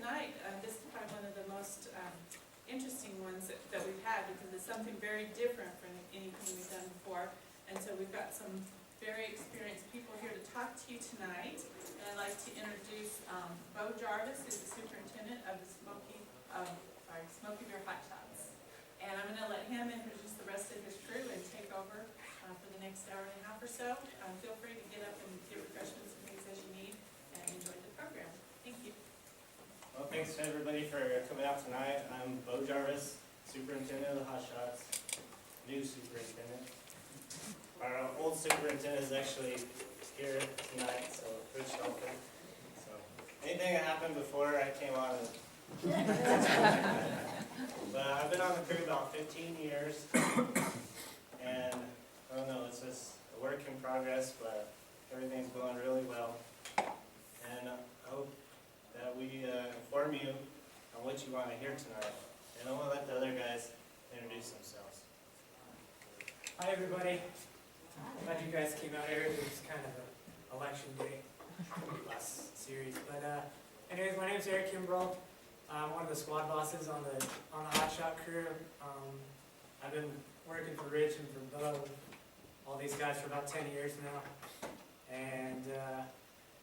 tonight, this is probably one of the most interesting ones that we've had, because it's something very different from anything we've done before. And so we've got some very experienced people here to talk to you tonight. And I'd like to introduce Bo Jarvis, who's the superintendent of the Smokey Bear Hot Shots. And I'm going to let him introduce the rest of his crew and take over for the next hour and a half or so. Feel free to get up and get refreshments and things as you need, and enjoy the program. Thank you. Well, thanks to everybody for coming out tonight. I'm Bo Jarvis, superintendent of the Hot Shots, new superintendent. Our old superintendent is actually here tonight, so Rich Shelton. So anything that happened before I came on. But I've been on the crew about 15 years, and I don't know, it's just a work in progress, but everything's going really well. And I hope that we inform you on what you want to hear tonight. And I'm going to let the other guys introduce themselves. Hi everybody. Glad you guys came out here. It was kind of an election day last series. But anyways, my name is Eric Kimbrell. I'm one of the squad bosses on the Hot Shot crew. I've been working for Rich and for Bo, all these guys, for about 10 years now. And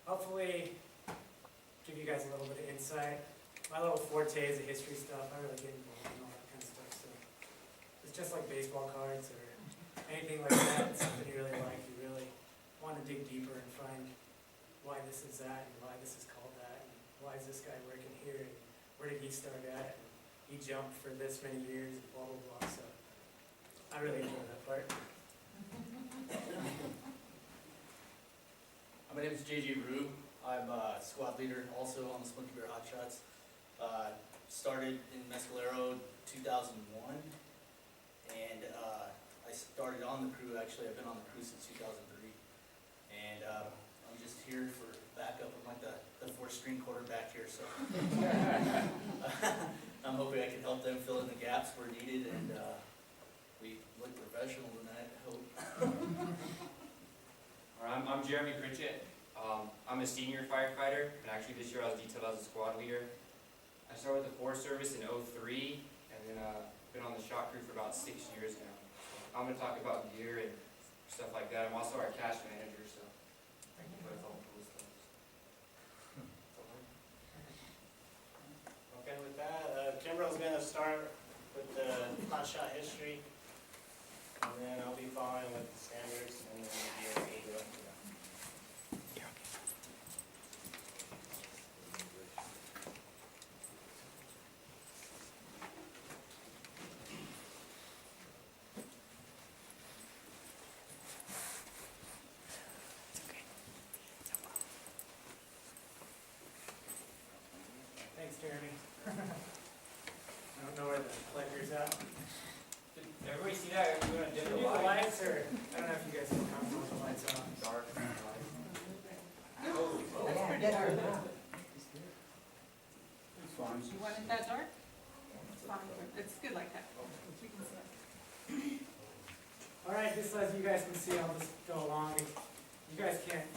hopefully give you guys a little bit of insight. My little forte is the history stuff. I really get involved in all that kind of stuff. So it's just like baseball cards or anything like that. It's something you really like. You really want to dig deeper and find why this is that and why this is called that and why is this guy working here and where did he start at and he jumped for this many years and blah blah blah. So I really enjoy that part. My name is JJ Rue. I'm a squad leader also on the Smokey Bear Hot Shots. Started in Mescalero 2001, and I started on the crew. Actually, I've been on the crew since 2003, and I'm just here for backup. I'm like the fourth string quarterback here, so I'm hoping I can help them fill in the gaps where needed, and we look professional tonight, I hope. I'm Jeremy Pritchett. I'm a senior firefighter, and actually this year I was detailed as a squad leader. I started with the Forest Service in 03, and then been on the shot crew for about 6 years now. So I'm going to talk about gear and stuff like that. I'm also our cash manager, so that's all cool stuff. Okay, with that, Kimbrell's going to start with the Hot Shot history, and then I'll be following with the standards, and then the gear. Thanks, Jeremy. I don't know where the player's at. Did everybody see that? Are we going to dim Did the you do the lights? lights or I don't know if you guys can count the lights on. Dark. That's pretty dark. You want it that dark? It's fine. It's good like that. We can see it. All right, just as you guys can see, I'll just go along. You guys can't.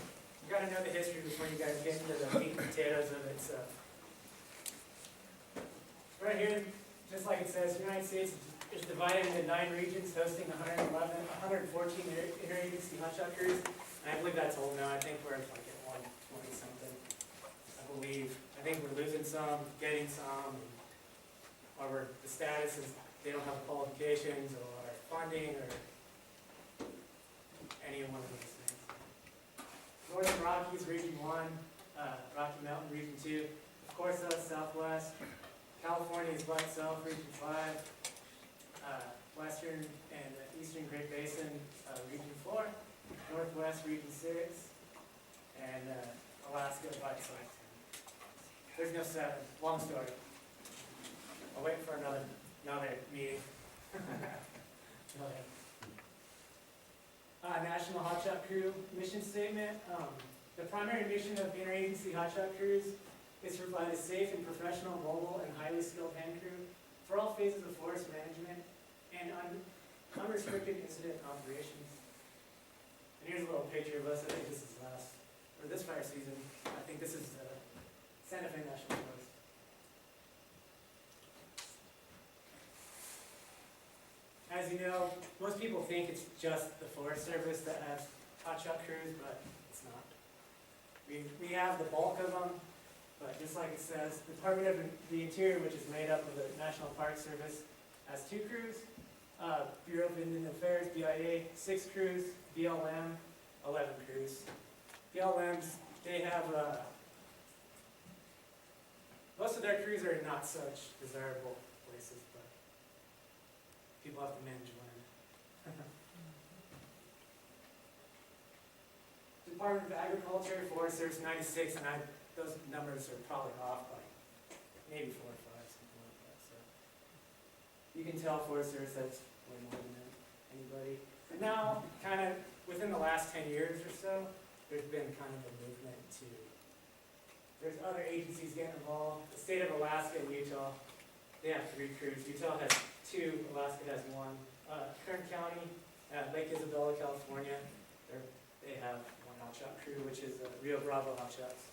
You got to know the history before you guys get into the meat and potatoes of it. So. Right here, just like it says, the United States is divided into 9 regions, hosting 114 interagency hotshot crews. And I believe that's old now. I think we're like at 120 something. I believe. I think we're losing some, getting some, or the status is they don't have qualifications or funding or any one of those things. Northern Rockies, Region 1, Rocky Mountain, Region 2. Of course, Southwest. California is by itself, Region 5, Western and Eastern Great Basin, Region 4, Northwest, Region 6, and Alaska by itself. There's no 7. Long story. I'll wait for another meeting. Go ahead. National Hotshot Crew mission statement. The primary mission of interagency hotshot crews is to provide a safe and professional, mobile, and highly skilled hand crew for all phases of forest management and unrestricted incident operations. And here's a little picture of us. I think this is this fire season. I think this is Santa Fe National Forest. as you know, most people think it's just the Forest Service that has hot shot crews, but it's not. We have the bulk of them, but just like it says, the Department of the Interior, which is made up of the National Park Service, has 2 crews. Bureau of Indian Affairs, BIA, 6 crews. BLM, 11 crews. BLMs, they have, most of their crews are not such desirable places, but people have to manage land. Department of Agriculture, Forest Service, 96, and those numbers are probably off by maybe 4 or 5, something like that. So you can tell Forest Service that's way more than anybody. And now, kind of within the last 10 years or so, there's been kind of a movement to. There's other agencies getting involved. The state of Alaska and Utah, they have 3 crews. Utah has 2. Alaska has 1. Kern County, Lake Isabella, California, they have 1 hot shot crew, which is Rio Bravo Hot Shots.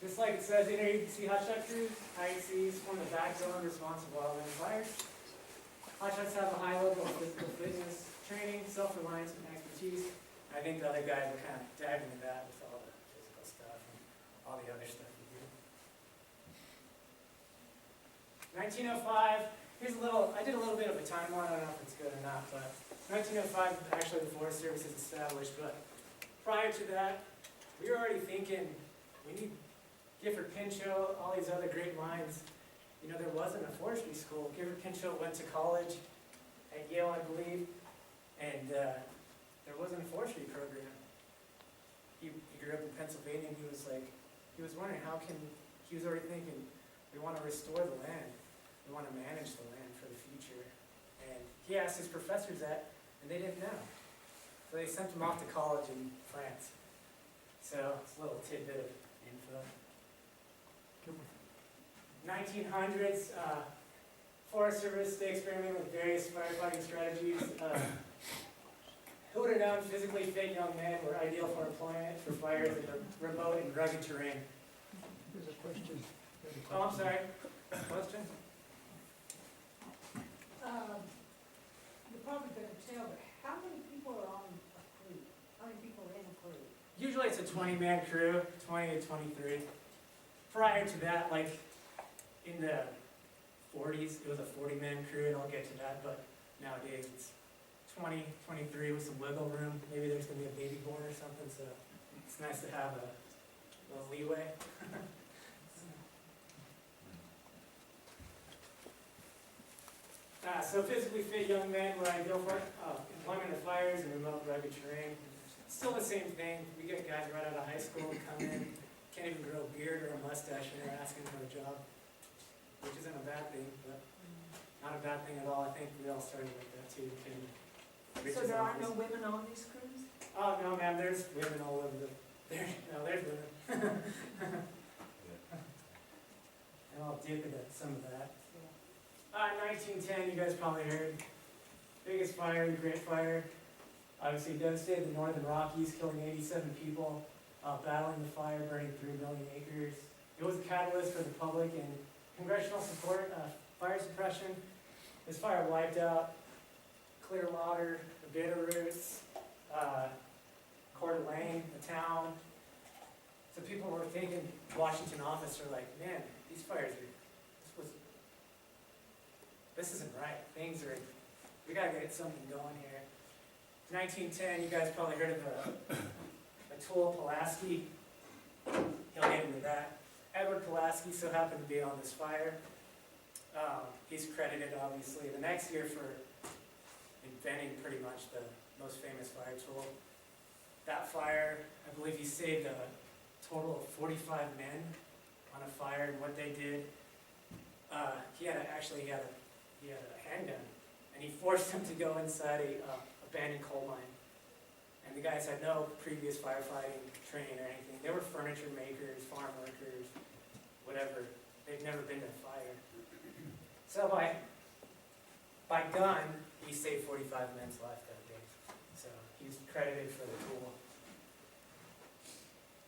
Just like it says, interagency hot shot crews, IACs, form the backbone of responsive wildland fires. Hot shots have a high level of physical fitness, training, self-reliance, and expertise. I think the other guys are kind of diving into that with all the physical stuff and all the other stuff we do. 1905, here's a little, I did a little bit of a timeline, I don't know if it's good or not, but 1905, actually the Forest Service is established, but prior to that, we were already thinking, we need Gifford Pinchot, all these other great minds. You know, there wasn't a forestry school. Gifford Pinchot went to college at Yale, I believe, and there wasn't a forestry program. He grew up in Pennsylvania, and he was wondering he was already thinking, we want to restore the land. We want to manage the land for the future. And he asked his professors that, and they didn't know. So they sent him off to college in France. So it's a little tidbit of info. 1900s, Forest Service, they experimented with various firefighting strategies. Who would have known physically fit young men were ideal for employment for fires in remote and rugged terrain? There's a question. Oh, I'm sorry. Question? You're probably gonna tell, but how many people are on a crew? How many people are in a crew? Usually it's a 20-man crew, 20 to 23. Prior to that, like in the 40s, it was a 40-man crew, and I'll get to that, but nowadays it's 20, 23 with some wiggle room. Maybe there's going to be a baby born or something, so it's nice to have a little leeway. So physically fit young men were ideal for employment of fires and remote rugged terrain. Still the same thing. We get guys right out of high school who come in, can't even grow a beard or a mustache, and they're asking for a job, which isn't a bad thing, but not a bad thing at all. I think we all started with that too. So there are no women on these crews? Oh, no, ma'am, there's women all over there's women. And I'll dip into some of that. 1910, you guys probably heard. Biggest fire, the Great Fire. Obviously devastated the Northern Rockies, killing 87 people, battling the fire, burning 3 million acres. It was a catalyst for the public and congressional support, fire suppression. This fire wiped out Clearwater, the Bitterroots, Coeur d'Alene, the town. So people were thinking, Washington office are like, man, these fires are, this isn't right. We gotta get something going here. 1910, you guys probably heard of Atul Pulaski. He'll get into that. Edward Pulaski so happened to be on this fire. He's credited, obviously, the next year for inventing pretty much the most famous fire tool. That fire, I believe he saved a total of 45 men on a fire, and what they did, he had a handgun, and he forced them to go inside a abandoned coal mine. And the guys had no previous firefighting training or anything. They were furniture makers, farm workers, whatever. They've never been to a fire. So by gun, he saved 45 men's life that day. So he's credited for the tool.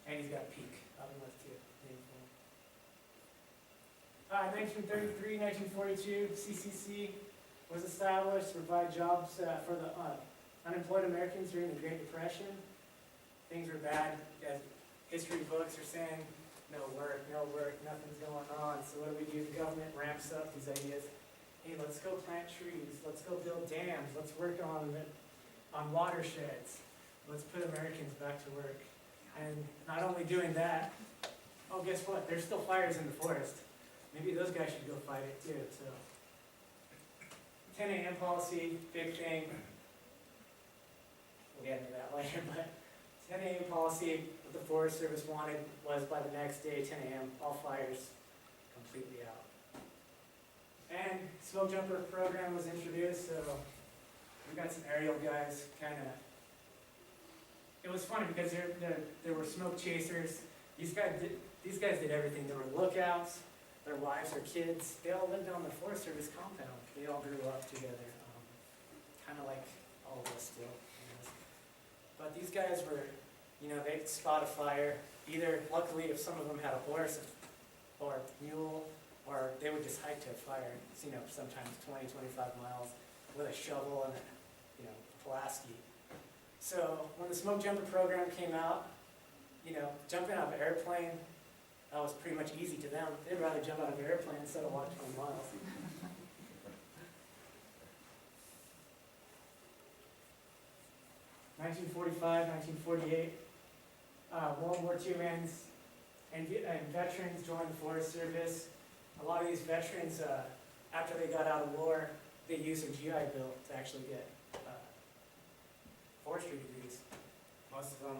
And he's got a peak up north too. Named for him. 1933, 1942, CCC was established to provide jobs for the unemployed Americans during the Great Depression. Things were bad, as history books are saying, no work, nothing's going on. So what do? The government ramps up these ideas. Hey, let's go plant trees, let's go build dams, let's work on watersheds, let's put Americans back to work. And not only doing that, oh, guess what? There's still fires in the forest. Maybe those guys should go fight it too, so. 10 a.m. policy, big thing. We'll get into that later, but 10 a.m. policy, what the Forest Service wanted was by the next day, 10 a.m., all fires completely out. And smoke jumper program was introduced, so we got some aerial guys, it was funny because there were smoke chasers. These guys did everything. There were lookouts, their wives, their kids, they all lived on the Forest Service compound. They all grew up together, kind of like all of us still. But these guys were, they'd spot a fire. Either, luckily, if some of them had a horse or a mule, or they would just hike to a fire, sometimes 20, 25 miles with a shovel and a Pulaski. So when the smoke jumper program came out, jumping out of an airplane, that was pretty much easy to them. They'd rather jump out of an airplane instead of walk 20 miles. (1945, 1948), World War II ends, and veterans joined the Forest Service. A lot of these veterans, after they got out of war, they used their GI Bill to actually get forestry degrees. Most of them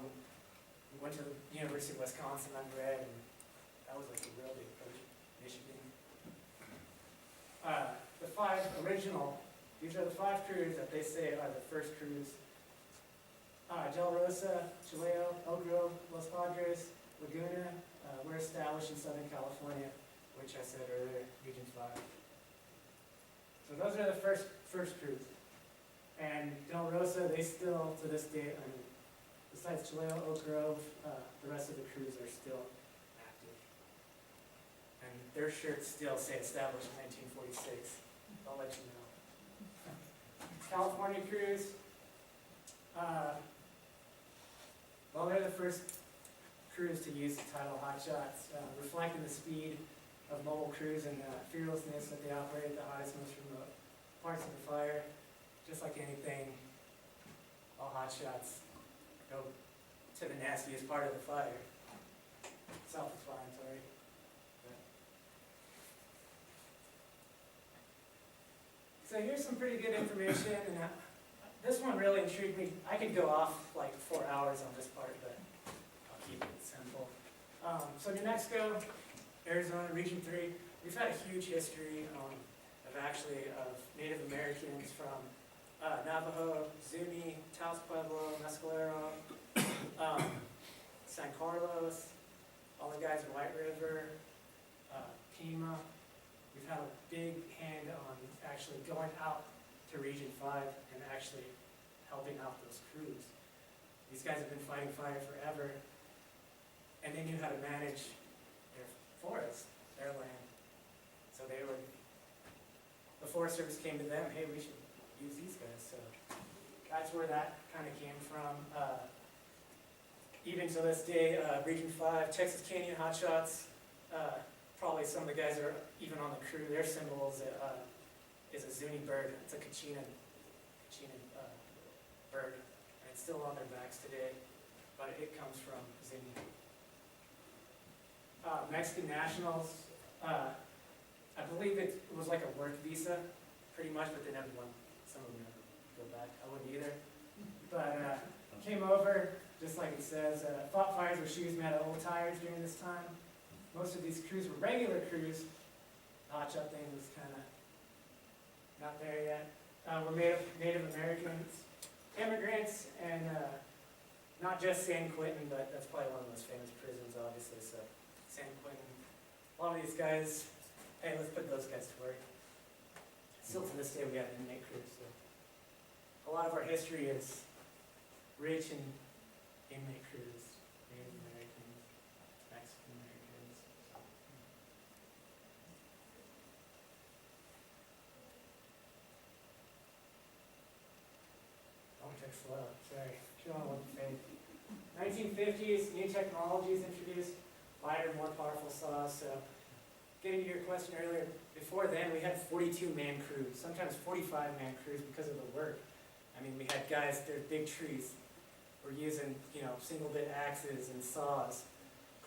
went to the University of Wisconsin, undergrad, and that was like a real big push. Michigan. The five original, these are the 5 crews that they say are the first crews. Del Rosa, Chileo, Oak Grove, Los Padres, Laguna were established in Southern California, which I said earlier, Region 5. So those are the first crews. And Del Rosa, they still, to this day, besides Chileo, Oak Grove, the rest of the crews are still active. And their shirts still say established in 1946. I'll let you know. California crews, well, they're the first crews to use the title Hot Shots, reflecting the speed of mobile crews and fearlessness that they operate at the hottest, most remote parts of the fire. Just like anything, all hot shots go to the nastiest part of the fire. Self-explanatory. So here's some pretty good information, and this one really intrigued me. I could go off like 4 hours on this part, but I'll keep it simple. So New Mexico, Arizona, Region 3, we've had a huge history of Native Americans from Navajo, Zuni, Taos Pueblo, Mescalero, San Carlos, all the guys in White River, Pima. We've had a big hand on actually going out to Region 5 and actually helping out those crews. These guys have been fighting fire forever, and they knew how to manage their forests, their land. So the Forest Service came to them, hey, we should use these guys. So that's where that kind of came from. Even to this day, Region 5, Texas Canyon Hot Shots, probably some of the guys are even on the crew. Their symbol is a Zuni bird. It's a Kachina bird, and it's still on their backs today, but it comes from Zuni. Mexican nationals, I believe it was like a work visa, pretty much, but they never won. Some of them never go back. I wouldn't either. But came over, just like it says, fought fires with shoes made out of old tires during this time. Most of these crews were regular crews. The hot shot thing was kind of not there yet. We're Native Americans, immigrants, and not just San Quentin, but that's probably one of the most famous prisons, obviously. So San Quentin, a lot of these guys, hey, let's put those guys to work. Still to this day, we have inmate crews. So a lot of our history is rich in inmate crews, Native Americans. slow, sorry, showing one fade. 1950s, new technologies introduced, lighter, more powerful saws. So, getting to your question earlier, before then we had 42-man crews, sometimes 45-man crews because of the work. I mean, we had guys, there's big trees. We're using, single bit axes and saws,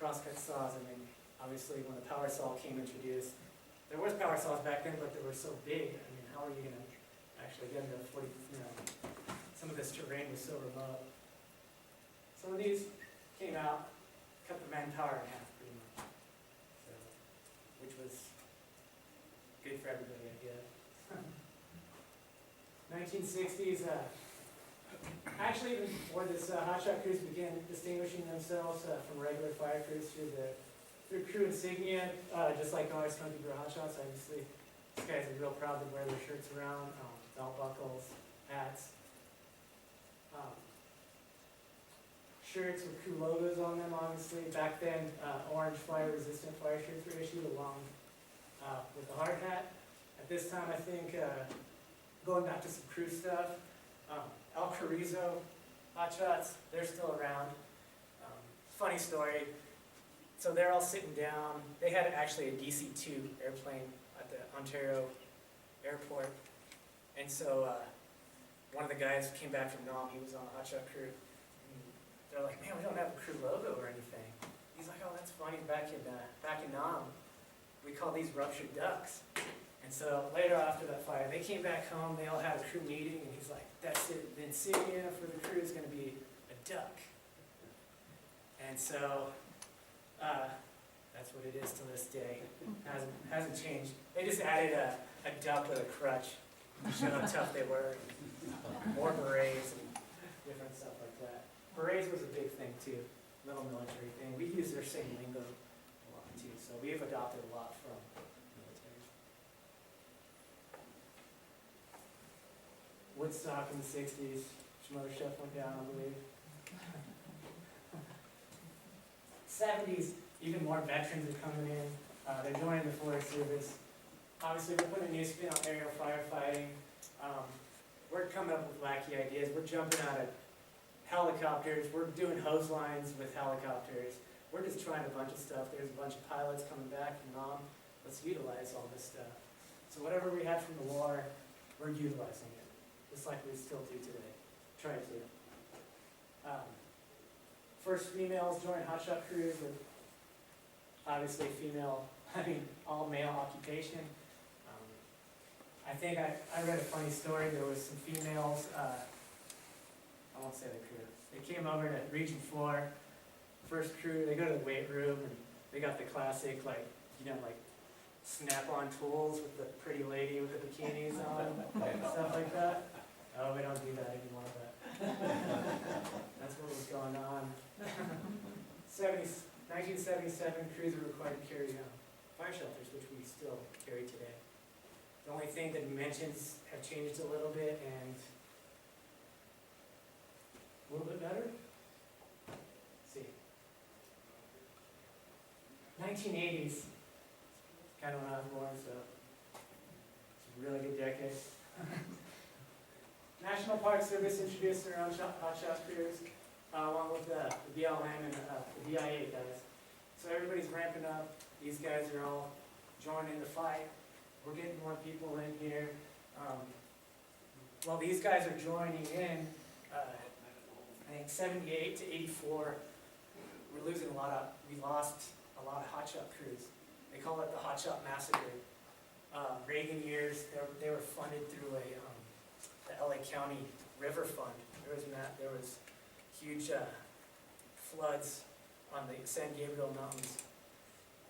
crosscut saws. I mean, obviously when the power saw came introduced, there was power saws back then, but they were so big. I mean, how are you gonna actually get into 40, some of this terrain was so remote. Some of these came out, cut the manpower in half pretty much. So, which was good for everybody, I guess. 1960s, actually even before this, hotshot crews began distinguishing themselves from regular fire crews through crew insignia, just like our Smokey Bear Hot Shots. Obviously, these guys are real proud to wear their shirts around, belt buckles, hats. Shirts with crew logos on them, obviously. Back then, orange fire-resistant fire shirts were issued along with the hard hat. At this time, I think, going back to some crew stuff, El Carrizo Hot Shots, they're still around. Funny story. So they're all sitting down. They had actually a DC-2 airplane at the Ontario airport. And so one of the guys came back from Nam. He was on the Hot Shot crew. They're like, man, we don't have a crew logo or anything. He's like, oh, that's funny. Back in Nam, we call these ruptured ducks. And so later after that fire, they came back home. They all had a crew meeting, and he's like, that's it. The insignia for the crew is going to be a duck. And so that's what it is to this day. Hasn't changed. They just added a duck with a crutch to show how tough they were. More berets and different stuff like that. Berets was a big thing too, little military thing. We use their same lingo a lot too, so we've adopted a lot from military. Woodstock in the 60s, some other stuff went down, I believe. 70s, even more veterans are coming in. They're joining the Forest Service. Obviously, we're putting a new spin on aerial firefighting. We're coming up with wacky ideas. We're jumping out of helicopters. We're doing hose lines with helicopters. We're just trying a bunch of stuff. There's a bunch of pilots coming back from Nam. Let's utilize all this stuff. So whatever we had from the war, we're utilizing it, just like we still do today. Try to. First females joined hotshot crews with obviously female, all male occupation. I think I read a funny story. There was some females, I won't say the crew. They came over to Region 4, first crew, they go to the weight room and they got the classic, like snap-on tools with the pretty lady with the bikinis on, stuff like that. Oh, we don't do that anymore, but that's what was going on. 1977, crews were required to carry fire shelters, which we still carry today. The only thing, the dimensions have changed a little bit and a little bit better. Let's see. 1980s, kind of when I was born, so it's a really good decade. National Park Service introduced their own hot shot crews, along with the BLM and the BIA guys. So everybody's ramping up. These guys are all joining the fight. We're getting more people in here. While these guys are joining in, I think 78 to 84, we lost a lot of hotshot crews. They call it the Hotshot Massacre. Reagan years, they were funded through the LA County River Fund. There was huge floods on the San Gabriel Mountains,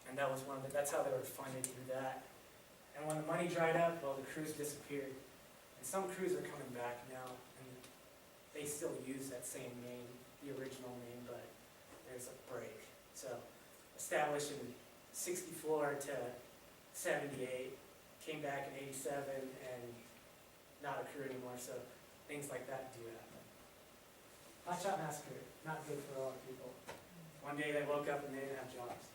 and that's how they were funded through that. And when the money dried up, well, the crews disappeared. And some crews are coming back now, and they still use that same name, the original name, but there's a break. So, established in 64 to 78, came back in 87, and not a crew anymore, so things like that do happen. Hotshot Massacre, not good for a lot of people. One day they woke up and they didn't have jobs.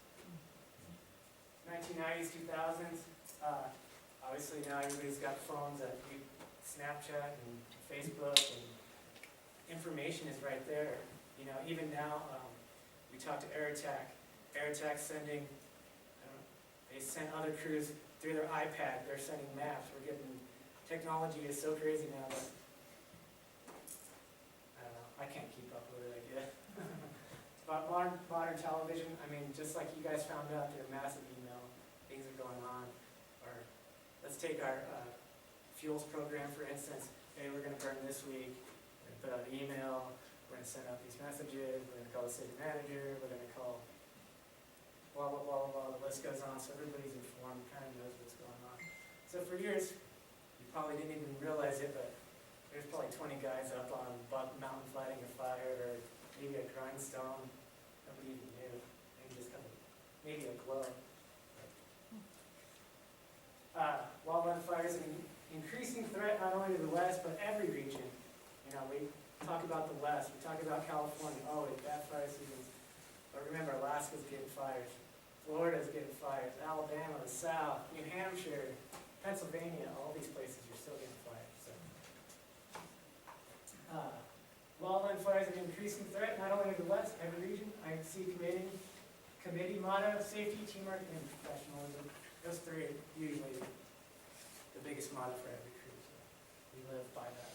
1990s, 2000s, obviously now everybody's got phones that do Snapchat and Facebook, and information is right there. You know, even now, we talked to Airtac. Airtac's sending, they sent other crews through their iPad, they're sending maps. We're getting, technology is so crazy now that, I don't know, I can't keep up with it, I guess. But modern television, I mean, just like you guys found out through massive email, things are going on. Or let's take our fuels program, for instance. Hey, we're gonna burn this week, we're gonna put out an email, we're gonna send out these messages, we're gonna call the city manager, we're gonna call blah, blah, blah, blah, the list goes on, so everybody's informed, kind of knows what's going on. So for years, you probably didn't even realize it, but there's probably 20 guys up on Buck Mountain fighting a fire, or maybe a grindstone, nobody even knew, maybe just kind of, maybe a glow. Wildland fires are an increasing threat not only to the West, but every region. You know, we talk about the West, we talk about California, oh, it's bad fire seasons. But remember, Alaska's getting fires, Florida's getting fires, Alabama, the South, New Hampshire, Pennsylvania, all these places are still getting fires. So, wildland fires are an increasing threat not only to the West, every region. I see committee motto, safety, teamwork, and professionalism. Those three are usually the biggest motto for every crew, so we live by that.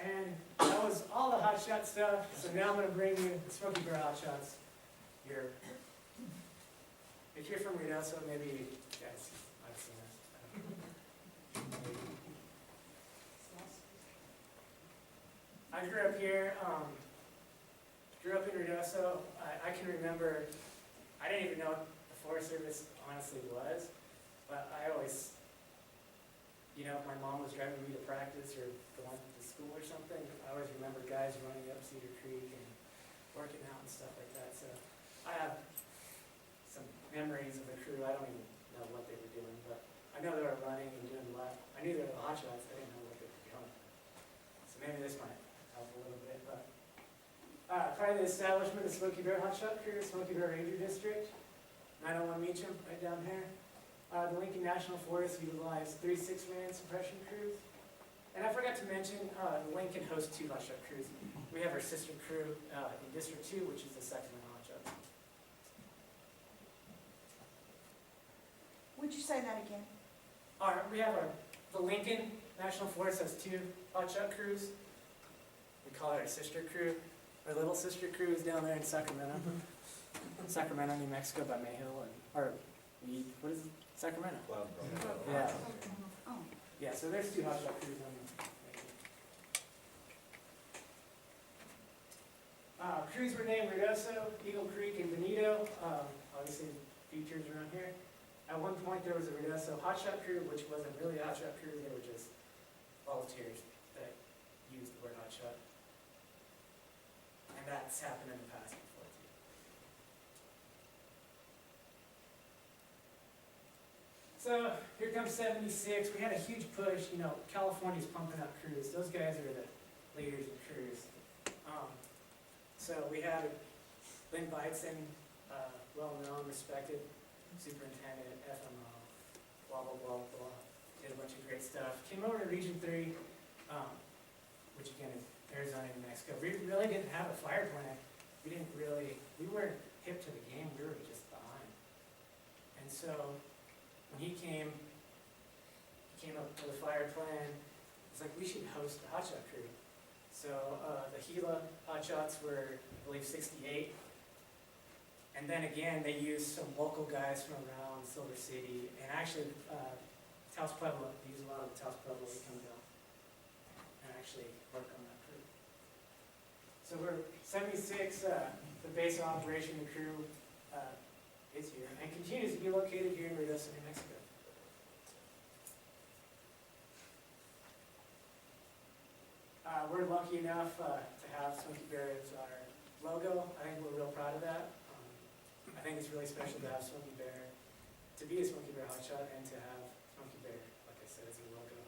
And that was all the hot shot stuff, so now I'm going to bring you the Smokey Bear Hot Shots. If you're from Ruidoso, maybe you guys might have seen us. I grew up here, grew up in Ruidoso. I can remember, I didn't even know what the Forest Service honestly was, but I always, you know, if my mom was driving me to practice or going to school or something, I always remember guys running up Cedar Creek and working out and stuff like that. So I have some memories of the crew. I don't even know what they were doing, but I know they were running and doing left. I knew they were the hot shots. I didn't know what they were doing. So maybe this might help a little bit. But prior to the establishment of Smokey Bear Hot Shot Crew, Smokey Bear Ranger District, 901 Meacham, right down here. The Lincoln National Forest utilized 3 6-man suppression crews. And I forgot to mention, Lincoln hosts 2 hot shot crews. We have our sister crew in District 2, which is the Sacramento Hot Shots. Would you say that again? We have the Lincoln National Forest has 2 hot shot crews. We call it our sister crew. Our little sister crew is down there in Sacramento. Sacramento, New Mexico by Mayhill, what is it? Sacramento. Yeah. Oh. Yeah, so there's 2 hot shot crews on there. Crews were named Ruidoso, Eagle Creek, and Benito. Obviously, features around here. At one point, there was a Ruidoso hot shot crew, which wasn't really a hot shot crew. They were just volunteers that used the word hot shot. And that's happened in the past before, too. So, here comes 76. We had a huge push. You know, California's pumping out crews. Those guys are the leaders of crews. So we had Lynn Beitzen, well-known, respected superintendent, FMO, blah, blah, blah, blah. Did a bunch of great stuff. Came over to Region 3, which again is Arizona, New Mexico. We really didn't have a fire plan. We weren't hip to the game. We were just behind. And so when he came up with a fire plan. It's like, we should host the hot shot crew. So the Gila hot shots were, I believe, 68. And then again, they used some local guys from around Silver City, and actually, Taos Pueblo, they used a lot of the Taos Pueblo to come down and actually work on that crew. So we're 76, the base of operation and crew is here, and continues to be located here in Ruidoso, New Mexico. We're lucky enough to have Smokey Bear as our logo. I think we're real proud of that. I think it's really special to have Smokey Bear, to be a Smokey Bear hot shot, and to have Smokey Bear, like I said, as a logo,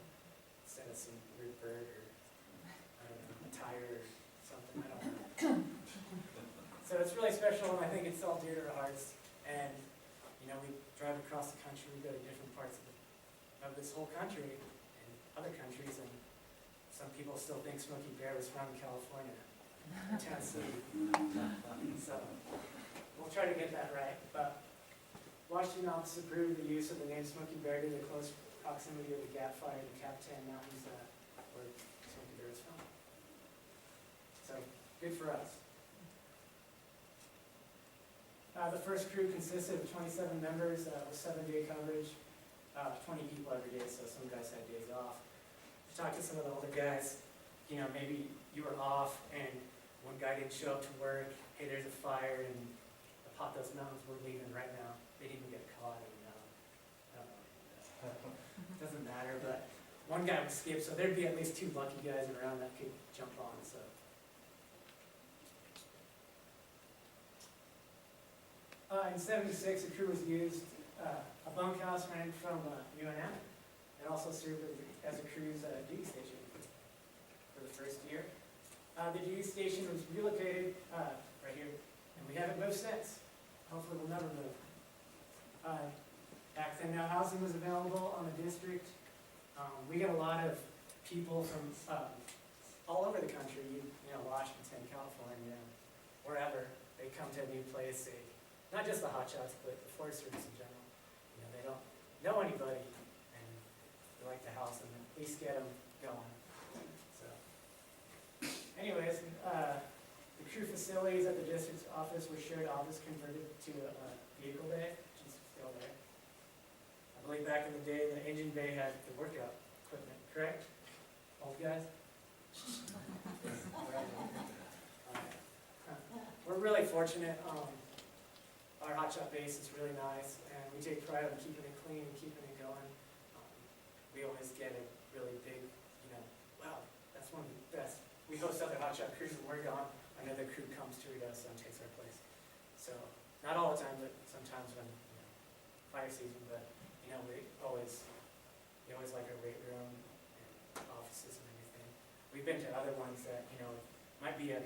instead of some weird bird or, I don't know, a tire or something, I don't know. So it's really special, and I think it's all dear to our hearts. And, you know, we drive across the country, we go to different parts of this whole country and other countries, and some people still think Smokey Bear was from California, Tennessee. So we'll try to get that right. But Washington office approved the use of the name Smokey Bear due to the close proximity of the Gap Fire and Capitan Mountains where Smokey Bear is from. So good for us. The first crew consisted of 27 members with 7-day coverage, 20 people every day, so some guys had days off. I talked to some of the older guys, you know, maybe you were off and one guy didn't show up to work, hey, there's a fire in the Pothos Mountains, we're leaving right now. They didn't even get caught, and I don't know. Doesn't matter, but one guy would skip, so there'd be at least 2 lucky guys around that could jump on, so. In '76, the crew was used, a bunkhouse ran from UNM. It also served as a crew's duty station for the first year. The duty station was relocated right here, and we haven't moved since. Hopefully we'll never move. Back then, now housing was available on the district. We get a lot of people from all over the country, you know, Washington, California, wherever. They come to a new place, not just the Hot Shots, but the Forest Service in general. You know, they don't know anybody, and they like to house them, and at least get them going. So, anyways, the crew facilities at the district's office were shared office converted to a vehicle bay, which is still there. I believe back in the day, the engine bay had the workout equipment, correct? Old guys? We're really fortunate. Our hot shot base is really nice, and we take pride in keeping it clean and keeping it going. We always get a really big, you know, wow, that's one of the best. We host other hot shot crews and we're gone. Another crew comes to us and takes our place. So, not all the time, but sometimes when, you know, fire season, but, you know, we always like our weight room and offices and everything. We've been to other ones that, you know, might be a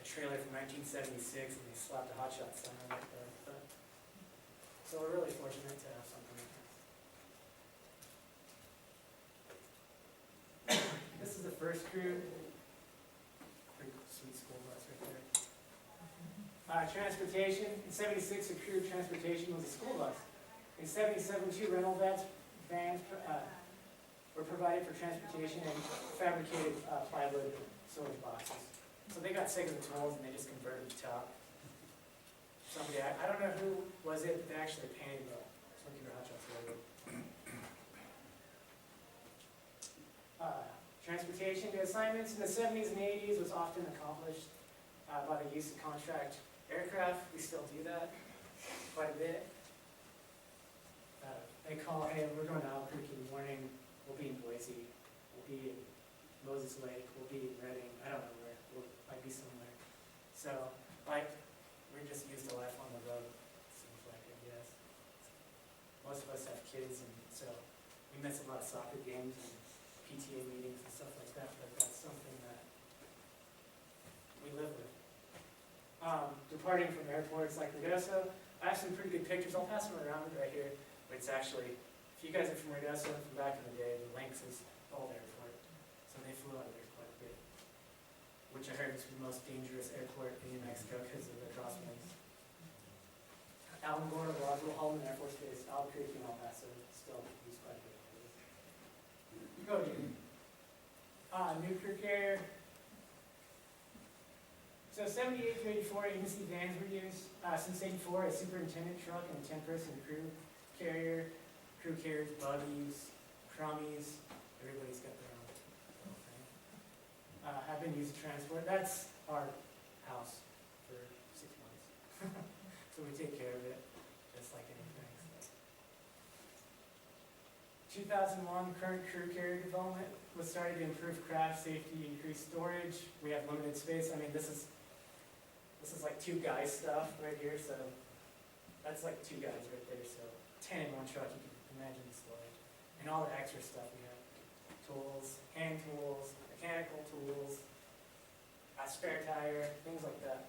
trailer from 1976 and they slapped a hot shot sign on it. So we're really fortunate to have something like that. This is the first crew. Pretty sweet school bus right there. Transportation. In '76, the crew transportation was a school bus. In '77, 2 rental vans were provided for transportation and fabricated plywood storage boxes. So they got sick of the tools and they just converted the top. Somebody, I don't know who was it, but they actually painted the Smokey Bear Hot Shots logo. Transportation to assignments in the 70s and 80s was often accomplished by the use of contract aircraft. We still do that quite a bit. They call, hey, we're going to Albuquerque in the morning, we'll be in Boise, we'll be in Moses Lake, we'll be in Redding, I don't know where. Might be somewhere. So, like, we're just used to life on the road, seems like, I guess. Most of us have kids, and so we miss a lot of soccer games and PTA meetings and stuff like that, but that's something that we live with. Departing from airports like Ruidoso, I have some pretty good pictures. I'll pass them around right here. But it's actually, if you guys are from Ruidoso, from back in the day, the Lynx is old airport. So they flew out of there quite a bit, which I heard is the most dangerous airport in New Mexico because of the crosswinds. Alamogordo, Roswell, Holman Air Force Base, Albuquerque, and El Paso still use quite a bit. You go, dude. New crew carrier. So 78 to 84 agency vans were used. Since 84, a superintendent truck and a 10-person crew carrier, crew carriers, buggies, crummies. Everybody's got their own little thing. Have been used to transport. That's our house for 6 months. So we take care of it, just like anything. So. 2001, current crew carrier development was started to improve craft safety, increase storage. We have limited space. I mean, this is like 2 guys stuff right here. So that's like 2 guys right there. So 10 in one truck, you can imagine the storage. And all the extra stuff we have. Tools, hand tools, mechanical tools, a spare tire, things like that.